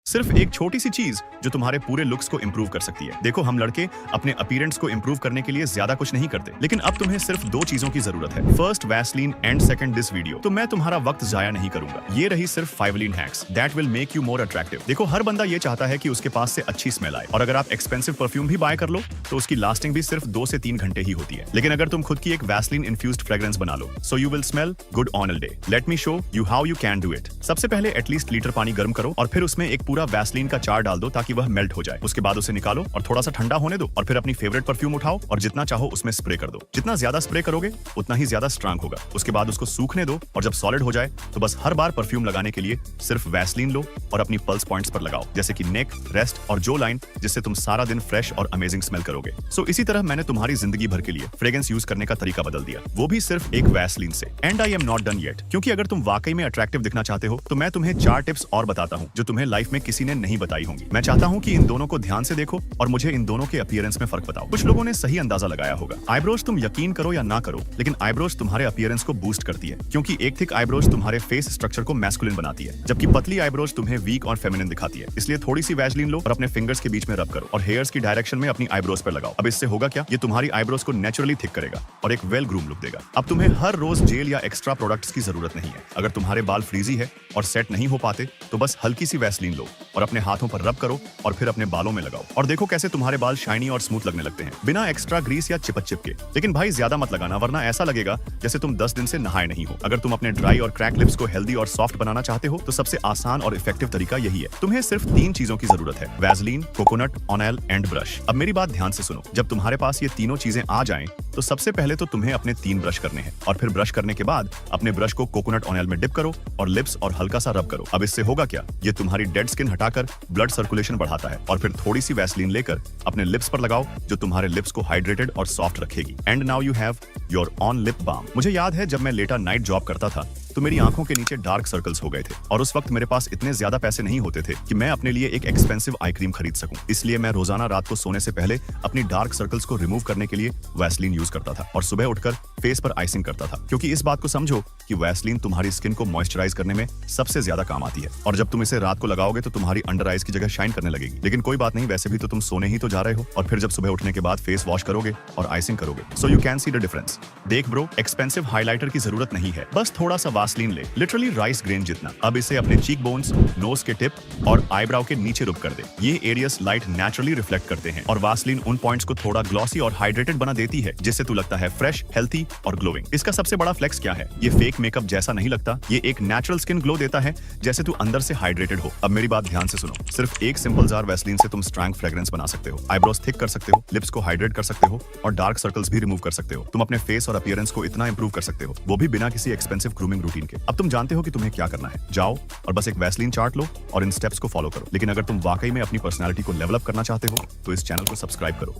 सिर्फ एक छोटी सी चीज जो तुम्हारे पूरे लुक्स को इंप्रूव कर सकती है। देखो, हम लड़के अपने अपीयरेंस को इंप्रूव करने के लिए ज्यादा कुछ नहीं करते, लेकिन अब तुम्हें सिर्फ दो चीजों की जरूरत है। First Vaseline and second this video. तो मैं तुम्हारा वक्त जाया नहीं करूंगा। ये रही सिर्फ 5 lean hacks that will make you more attractive. देखो, हर बंदा ये चाहता है कि उसके पास से अच्छी स्मेल आए, और अगर आप एक्सपेंसिव परफ्यूम भी बाय कर लो तो उसकी लास्टिंग भी सिर्फ 2 से 3 घंटे ही होती है। लेकिन अगर तुम खुद की एक वैसलीन इन्फ्यूज्ड फ्रेग्रेंस बना लो, so you will smell good on a day. Let me show you how you can do it. सबसे पहले एटलीस्ट लीटर पानी गर्म करो और फिर उसमें एक पूरा वैसलीन का डाल दो ताकि वह मेल्ट हो जाए। उसके बाद उसे निकालो और थोड़ा सा ठंडा होने दो, और फिर अपनी फेवरेट परफ्यूम उठाओ और जितना चाहो उसमें स्प्रे कर दो। जितना ज्यादा स्प्रे करोगे उतना ही ज्यादा स्ट्रांग होगा। उसके बाद उसको सूखने दो, और जब सॉलिड हो जाए तो बस हर बार परफ्यूम लगाने के लिए सिर्फ वैसलीन लो और अपनी पल्स पॉइंट्स पर लगाओ, जैसे कि नेक, रेस्ट और जो लाइन, जिससे तुम सारा दिन फ्रेश और अमेजिंग स्मेल करोगे। सो इसी तरह मैंने तुम्हारी जिंदगी भर के लिए फ्रेग्रेंस यूज करने का तरीका बदल दिया, वो भी सिर्फ एक वैसलीन से। And I am not done yet, क्योंकि अगर तुम वाकई में अट्रैक्टिव दिखना चाहते हो तो मैं तुम्हें 4 टिप्स और बताता हूँ जो तुम्हें लाइफ में किसी ने नहीं बताई होंगी। मैं चाहता हूँ कि इन दोनों को ध्यान से देखो और मुझे इन दोनों के अपीयरेंस में फर्क बताओ। कुछ लोगों ने सही अंदाजा लगाया होगा। आईब्रोज, तुम यकीन करो या ना करो, लेकिन आईब्रोज तुम्हारे अपीयरेंस को बूस्ट करती है, क्योंकि एक थिक आईब्रोज तुम्हारे फेस स्ट्रक्चर को मैस्कुलिन बनाती है, जबकि पतली आईब्रोज तुम्हें वीक और फेमिनिन दिखाती है। इसलिए थोड़ी सी वैसलीन लो और अपने फिंगर्स के बीच में रब करो और हेयर्स की डायरेक्शन में अपनी आईब्रोज पर लगाओ। अब इससे होगा क्या, ये तुम्हारी आईब्रोज को नेचुरली थिक करेगा और एक वेल ग्रूम लुक देगा। अब तुम्हें हर रोज जेल या एक्स्ट्रा प्रोडक्ट्स की जरूरत नहीं है। अगर तुम्हारे बाल फ्रीजी है और सेट नहीं हो पाते तो बस हल्की सी वैसलीन लो और अपने हाथों पर रब करो और फिर अपने बालों में लगाओ, और देखो कैसे तुम्हारे बाल शाइनी और स्मूथ लगने लगते हैं, बिना एक्स्ट्रा ग्रीस या चिपके। लेकिन भाई, ज्यादा मत लगाना, वरना ऐसा लगेगा जैसे तुम 10 दिन से नहाए नहीं हो। अगर तुम अपने ड्राई और क्रैक लिप्स को हेल्दी और सॉफ्ट बनाना चाहते हो तो सबसे आसान और इफेक्टिव तरीका यही है। तुम्हें सिर्फ 3 चीजों की जरूरत है: Vaseline, coconut oil and brush. अब मेरी बात ध्यान से सुनो। जब तुम्हारे पास ये तीनों चीजें आ जाएं, तो सबसे पहले तो तुम्हें अपने 3 ब्रश करने हैं, और फिर ब्रश करने के बाद अपने ब्रश को कोकोनट ऑयल में डिप करो और लिप्स और हल्का सा रब करो। अब इससे होगा क्या, ये तुम्हारी डेड स्किन हटाकर ब्लड सर्कुलेशन बढ़ाता है, और फिर थोड़ी सी वैसलीन लेकर अपने लिप्स पर लगाओ, जो तुम्हारे लिप्स को हाइड्रेटेड और सॉफ्ट रखेगी। And now you have your own lip balm. मुझे याद है जब मैं लेटा नाइट जॉब करता था तो मेरी आंखों के नीचे डार्क सर्कल्स हो गए थे, और उस वक्त मेरे पास इतने ज्यादा पैसे नहीं होते थे कि मैं अपने लिए एक एक्सपेंसिव आई क्रीम खरीद सकूं। इसलिए मैं रोजाना रात को सोने से पहले अपनी डार्क सर्कल्स को रिमूव करने के लिए वैसलीन यूज करता था, और सुबह उठकर फेस पर आइसिंग करता था। क्योंकि इस बात को समझो कि वैसलीन तुम्हारी स्किन को मॉइस्चराइज करने में सबसे ज्यादा काम आती है, और जब तुम इसे रात को लगाओगे तो तुम्हारी अंडर आइज की जगह शाइन करने लगेगी। लेकिन कोई बात नहीं, वैसे भी तो तुम सोने ही तो जा रहे हो, और फिर जब सुबह उठने के बाद फेस वॉश करोगे और आइसिंग करोगे, so you can see the difference. देख ब्रो, एक्सपेंसिव हाइलाइटर की जरूरत नहीं है, बस थोड़ा सा वैसलीन ले, लिटरली राइस ग्रेन जितना। अब इसे अपने चीक बोन्स, नोज के टिप और आईब्राउ के नीचे रुब कर दे। ये एरियास लाइट नेचुरली रिफ्लेक्ट करते हैं, और वैसलीन उन पॉइंट्स को थोड़ा ग्लॉसी और हाइड्रेटेड बना देती है, जिससे तू लगता है फ्रेश, हेल्थी और ग्लोइंग। इसका सबसे बड़ा फ्लेक्स क्या है, ये फेक मेकअप जैसा नहीं लगता, ये एक नेचुरल स्किन ग्लो देता है, जैसे तू अंदर से हाइड्रेटेड हो। अब मेरी बात ध्यान से सुनो। सिर्फ एक सिंपल जार वैसलीन से तुम स्ट्रॉन्ग फ्रेग्रेंस बना सकते हो, आईब्रोज थिक कर सकते हो, लिप्स को हाइड्रेट कर सकते हो, और डार्क सर्कल्स भी रिमूव कर सकते हो। तुम अपने फेस और अपीयरेंस को इतना इंप्रूव कर सकते हो, वो भी बिना किसी एक्सपेंसिव ग्रूमिंग रूटीन के। अब तुम जानते हो कि तुम्हें क्या करना है। जाओ और बस एक वैसलीन चार्ट लो और इन स्टेप्स को फॉलो करो। लेकिन अगर तुम वाकई में अपनी पर्सनैलिटी को लेवल अप करना चाहते हो तो इस चैनल को सब्सक्राइब करो।